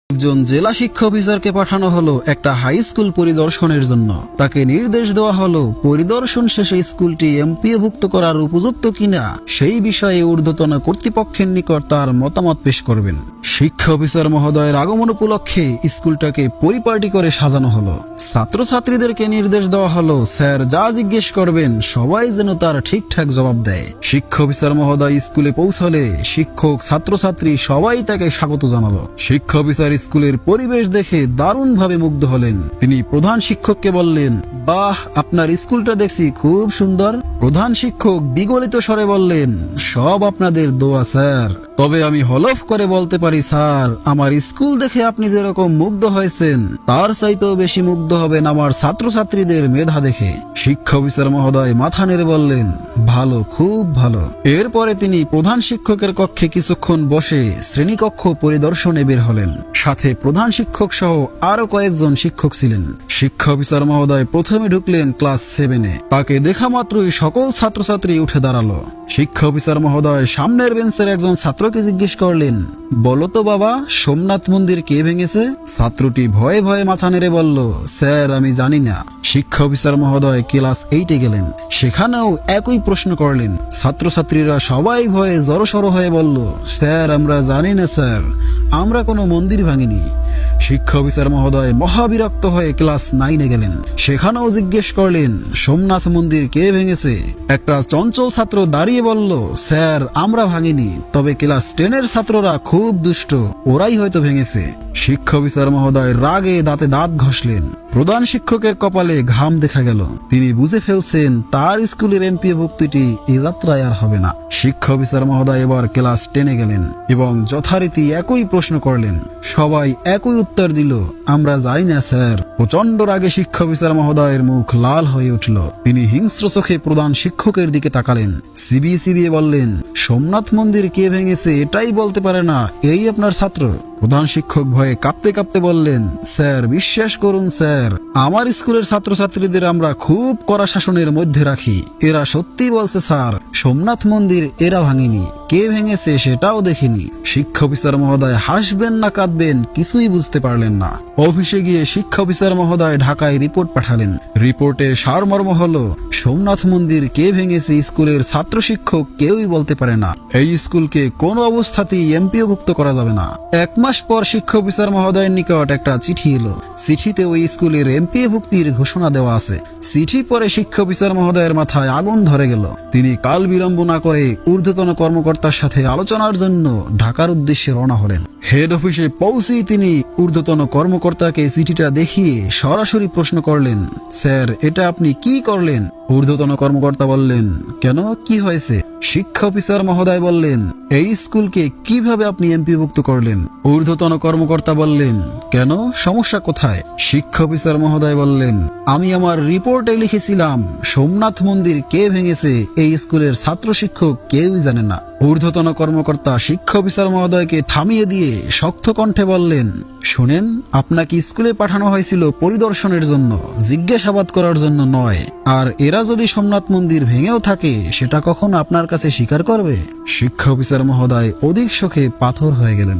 একজন জেলা শিক্ষা অফিসারকে পাঠানো হলো একটা হাই স্কুল পরিদর্শনের জন্য। তাকে নির্দেশ দেওয়া হলো পরিদর্শন শেষে স্কুলটি এমপিওভুক্ত করার উপযুক্ত কিনা সেই বিষয়ে ঊর্ধ্বতন কর্তৃপক্ষের নিকট তার মতামত পেশ করবেন। শিক্ষা অফিসার মহোদয়ের আগমন উপলক্ষে স্কুলটাকে পরিপাটি করে সাজানো হলো। ছাত্রছাত্রীদেরকে নির্দেশ দেওয়া হলো স্যার যা জিজ্ঞেস করবেন সবাই যেন তার ঠিকঠাক জবাব দেয়। শিক্ষা অফিসার মহোদয় স্কুলে পৌঁছলে শিক্ষক ছাত্রছাত্রী সবাই তাকে স্বাগত জানালো। শিক্ষা অফিসার স্কুলের পরিবেশ দেখে দারুণভাবে মুগ্ধ হলেন। তিনি প্রধান শিক্ষককে বললেন, বাহ, আপনার স্কুলটা দেখছি খুব সুন্দর। প্রধান শিক্ষক বিগলিত স্বরে বললেন, সব আপনাদের দোয়া স্যার। তবে আমি হলফ করে বলতে পারি স্যার, আমার স্কুল দেখে আপনি যেরকম মুগ্ধ হয়েছেন তার চাইতেও বেশি মুগ্ধ হবেন আমার ছাত্রছাত্রীদের মেধা দেখে। শিক্ষা অফিসার মহোদয় মাথা নেড়ে বললেন, ভালো, খুব ভালো। এরপরে তিনি প্রধান শিক্ষকের কক্ষে কিছুক্ষণ বসে শ্রেণীকক্ষ পরিদর্শনে বের হলেন। সাথে প্রধান শিক্ষক সহ আরো কয়েকজন শিক্ষক ছিলেন। শিক্ষা অফিসার মহোদয় প্রথমে ঢুকলেন ক্লাস 7-এ। তাকে দেখা মাত্রই সকল ছাত্রছাত্রী উঠে দাঁড়ালো। শিক্ষা অফিসার মহোদয় সামনের বেঞ্চের একজন ছাত্রকে জিজ্ঞেস করলেন, বলো তো বাবা, সোমনাথ মন্দির কে ভেঙেছে? ছাত্রটি ভয়ে ভয়ে মাথা নেড়ে বলল, স্যার আমি জানি না। শিক্ষা অফিসার মহোদয় ক্লাস 8-এ গেলেন। সেখানেও একই প্রশ্ন করলেন। ছাত্রছাত্রীরা সবাই ভয়ে জড়সড় হয়ে বলল, স্যার আমরা জানি না স্যার, আমরা কোনো মন্দির ভাঙিনি। শিক্ষা অফিসার মহোদয় মহাবিরক্ত হয়ে ক্লাস 9-এ গেলেন। সেখানেও জিজ্ঞেস করলেন, সোমনাথ মন্দির কে ভেঙেছে? একটা চঞ্চল ছাত্র দাঁড়িয়ে বলল, স্যার আমরা ভাঙিনি, তবে ক্লাস 10-এর ছাত্ররা খুব দুষ্ট, ওরাই হয়তো ভেঙেছে। শিক্ষা অফিসার মহোদয় রাগে দাঁতে দাঁত ঘষলেন। প্রধান শিক্ষকের কপালে ঘাম দেখা গেল। তিনি বুঝে ফেলছেন তার স্কুলের এমপিওভুক্তিটি এ যাত্রায় আর হবে না। শিক্ষা অফিসার মহোদয় এবার ক্লাস 10-এ গেলেন এবং যথারীতি একই প্রশ্ন করলেন। সবাই একই উত্তর দিল, আমরা জানি না স্যার। প্রচন্ড রাগে শিক্ষা অফিসার মহোদয়ের মুখ লাল হয়ে উঠল। তিনি হিংস্র চোখে প্রধান শিক্ষকের দিকে তাকালেন। চিবিয়ে চিবিয়ে বললেন, সোমনাথ মন্দির কে ভেঙেছে এটাই বলতে পারে না, এই আপনার ছাত্র? প্রধান শিক্ষক ভয়ে কাঁপতে কাঁপতে বললেন, স্যার বিশ্বাস করুন স্যার, আমার স্কুলের ছাত্রছাত্রীদের আমরা খুব কড়া শাসনের মধ্যে রাখি। এরা সত্যি বলছে স্যার, সোমনাথ মন্দির এরা ভাঙেনি, কে ভেঙেছে সেটাও দেখিনি। শিক্ষা অফিসার মহোদয় হাসবেন না কাঁদবেন কিছুই বুঝতে পারলেন না। অফিসে গিয়ে শিক্ষা অফিসার মহোদয় ঢাকায় রিপোর্ট পাঠালেন। রিপোর্টের সারমর্ম হলো, সোমনাথ মন্দির কে ভেঙেছে স্কুলের ছাত্র শিক্ষক কেউই বলতে পারে না। এই স্কুলকে কোনো অবস্থাতেই এমপিওভুক্ত করা যাবে না। 1 মাস পর শিক্ষা অফিসার মহোদয়ের নিকট একটা চিঠি এলো। চিঠিতে ওই স্কুলের এমপিওভুক্তির ঘোষণা দেওয়া আছে। চিঠি পরে শিক্ষা অফিসার মহোদয়ের মাথায় আগুন ধরে গেল। তিনি কাল বিলম্ব না করে ঊর্ধ্বতন কর্মকর্তার সাথে আলোচনার জন্য ঢাকার উদ্দেশ্যে রওনা হলেন। হেড অফিসে পৌঁছেই তিনি ঊর্ধ্বতন কর্মকর্তাকে চিঠিটা দেখিয়ে সরাসরি প্রশ্ন করলেন, স্যার এটা আপনি কি করলেন? ঊর্ধ্বতন কর্মকর্তা বললেন, কেন, কি হয়েছে? শিক্ষা অফিসার মহোদয় বললেন, এই স্কুলকে কিভাবে আপনি এমপিওভুক্ত করলেন? ঊর্ধ্বতন কর্মকর্তা বললেন, কেন, সমস্যা কোথায়? শিক্ষা অফিসার মহোদয় বললেন, আমি আমার রিপোর্টে লিখেছিলাম সোমনাথ মন্দির কে ভেঙেছে এই স্কুলের ছাত্র শিক্ষক কেউই জানে না। ঊর্ধ্বতন কর্মকর্তা শিক্ষা অফিসার মহোদয়কে থামিয়ে দিয়ে শক্ত কণ্ঠে বললেন, শুনেন, আপনাকে স্কুলে পাঠানো হয়েছিল পরিদর্শনের জন্য, জিজ্ঞাসাবাদ করার জন্য নয়। আর এরা যদি সোমনাথ মন্দির ভেঙেও থাকে সেটা কখনো আপনার কাছে স্বীকার করবে? শিক্ষা অফিসার মহোদয় অধিক শোকে পাথর হয়ে গেলেন।